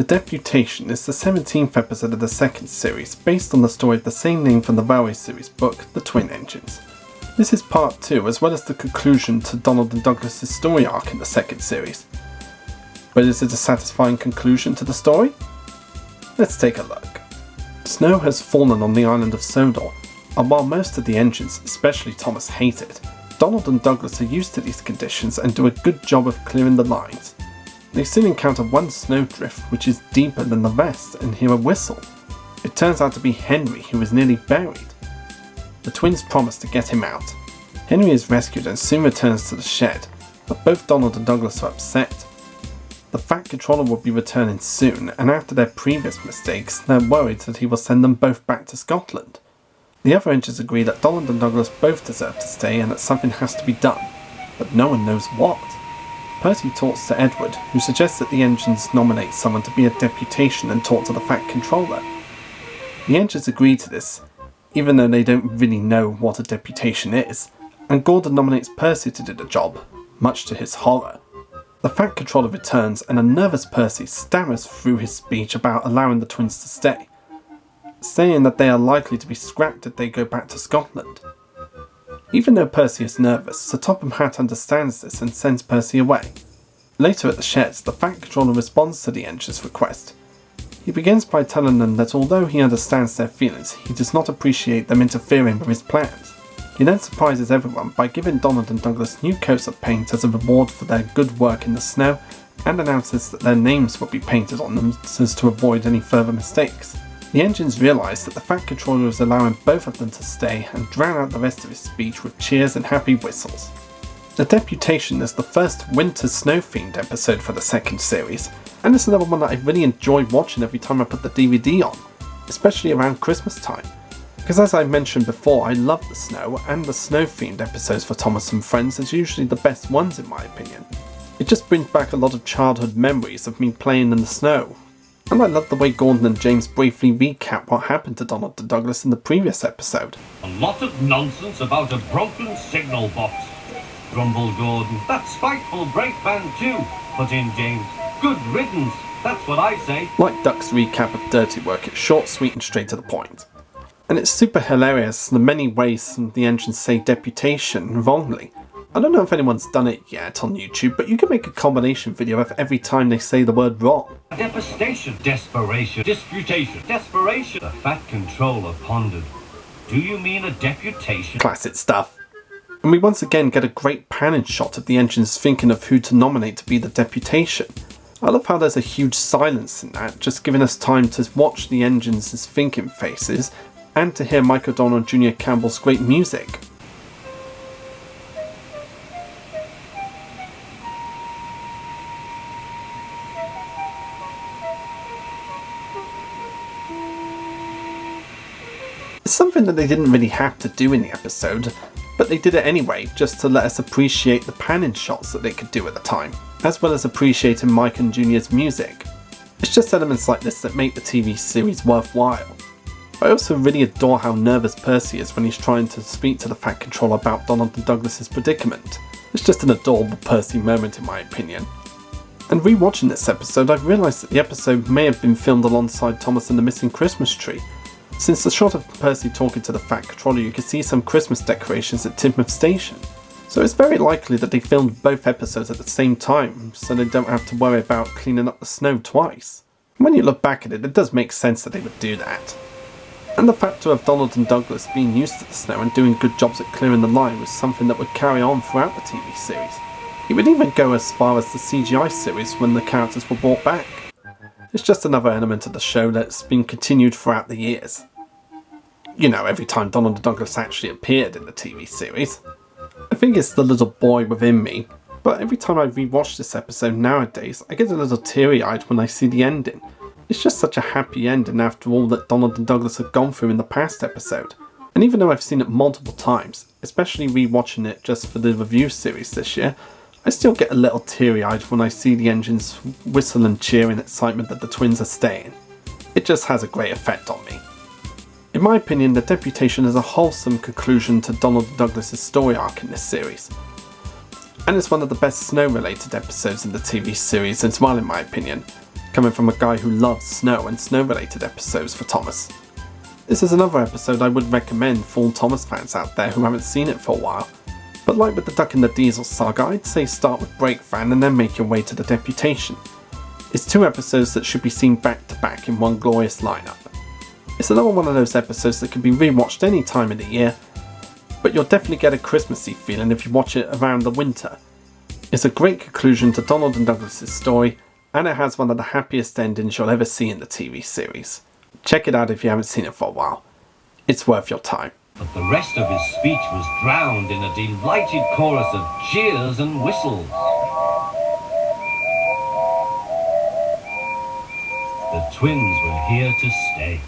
The Deputation is the 17th episode of the second series, based on the story of the same name from the Railway series book, The Twin Engines. This is part 2, as well as the conclusion to Donald and Douglas' story arc in the second series. But is it a satisfying conclusion to the story? Let's take a look. Snow has fallen on the island of Sodor, and while most of the engines, especially Thomas, hate it, Donald and Douglas are used to these conditions and do a good job of clearing the lines. They soon encounter one snowdrift which is deeper than the rest and hear a whistle. It turns out to be Henry, who is nearly buried. The twins promise to get him out. Henry is rescued and soon returns to the shed, but both Donald and Douglas are upset. The Fat Controller will be returning soon, and after their previous mistakes, they're worried that he will send them both back to Scotland. The other engines agree that Donald and Douglas both deserve to stay and that something has to be done, but no one knows what. Percy talks to Edward, who suggests that the engines nominate someone to be a deputation and talk to the Fat Controller. The engines agree to this, even though they don't really know what a deputation is, and Gordon nominates Percy to do the job, much to his horror. The Fat Controller returns and a nervous Percy stammers through his speech about allowing the twins to stay, saying that they are likely to be scrapped if they go back to Scotland. Even though Percy is nervous, Sir Topham Hatt understands this and sends Percy away. Later at the sheds, the Fat Controller responds to the engine's request. He begins by telling them that although he understands their feelings, he does not appreciate them interfering with his plans. He then surprises everyone by giving Donald and Douglas new coats of paint as a reward for their good work in the snow, and announces that their names will be painted on them so as to avoid any further mistakes. The engines realise that the Fat Controller is allowing both of them to stay and drown out the rest of his speech with cheers and happy whistles. The Deputation is the first winter snow-themed episode for the second series, and it's another one that I really enjoy watching every time I put the DVD on, especially around Christmas time. Because as I mentioned before, I love the snow, and the snow-themed episodes for Thomas and Friends is usually the best ones in my opinion. It just brings back a lot of childhood memories of me playing in the snow. And I love the way Gordon and James briefly recap what happened to Donald and Douglas in the previous episode. A lot of nonsense about a broken signal box, grumbled Gordon. That spiteful brake van too, put in James. Good riddance, that's what I say. Like Duck's recap of Dirty Work, it's short, sweet and straight to the point. And it's super hilarious in the many ways the engines say deputation wrongly. I don't know if anyone's done it yet on YouTube, but you can make a combination video of every time they say the word wrong. Devastation, desperation, disputation, desperation. The Fat Controller pondered. Do you mean a deputation? Classic stuff. And we once again get a great panning shot of the engines thinking of who to nominate to be the deputation. I love how there's a huge silence in that, just giving us time to watch the engines' thinking faces and to hear Mike O'Donnell and Junior Campbell's great music. It's something that they didn't really have to do in the episode, but they did it anyway, just to let us appreciate the panning shots that they could do at the time, as well as appreciating Mike and Junior's music. It's just elements like this that make the TV series worthwhile. I also really adore how nervous Percy is when he's trying to speak to the Fat Controller about Donald and Douglas' predicament. It's just an adorable Percy moment in my opinion. And rewatching this episode, I've realised that the episode may have been filmed alongside Thomas and the Missing Christmas Tree. Since the shot of Percy talking to the Fat Controller, you can see some Christmas decorations at Tidmouth Station. So it's very likely that they filmed both episodes at the same time, so they don't have to worry about cleaning up the snow twice. When you look back at it, it does make sense that they would do that. And the factor of Donald and Douglas being used to the snow and doing good jobs at clearing the line was something that would carry on throughout the TV series. It would even go as far as the CGI series when the characters were brought back. It's just another element of the show that's been continued throughout the years. You know, every time Donald and Douglas actually appeared in the TV series. I think it's the little boy within me, but every time I rewatch this episode nowadays, I get a little teary-eyed when I see the ending. It's just such a happy ending after all that Donald and Douglas have gone through in the past episode. And even though I've seen it multiple times, especially rewatching it just for the review series this year, I still get a little teary-eyed when I see the engines whistle and cheer in excitement that the twins are staying. It just has a great effect on me. In my opinion, the Deputation is a wholesome conclusion to Donald and Douglas' story arc in this series. And it's one of the best snow-related episodes in the TV series as well in my opinion. coming from a guy who loves snow and snow-related episodes for Thomas. This is another episode I would recommend for all Thomas fans out there who haven't seen it for a while. But like with the Duck and the Diesel saga, I'd say start with Break Van and then make your way to the Deputation. It's 2 episodes that should be seen back to back in one glorious lineup. It's another one of those episodes that can be rewatched any time of the year, but you'll definitely get a Christmassy feeling if you watch it around the winter. It's a great conclusion to Donald and Douglas' story, and it has one of the happiest endings you'll ever see in the TV series. Check it out if you haven't seen it for a while. It's worth your time. But the rest of his speech was drowned in a delighted chorus of cheers and whistles. The twins were here to stay.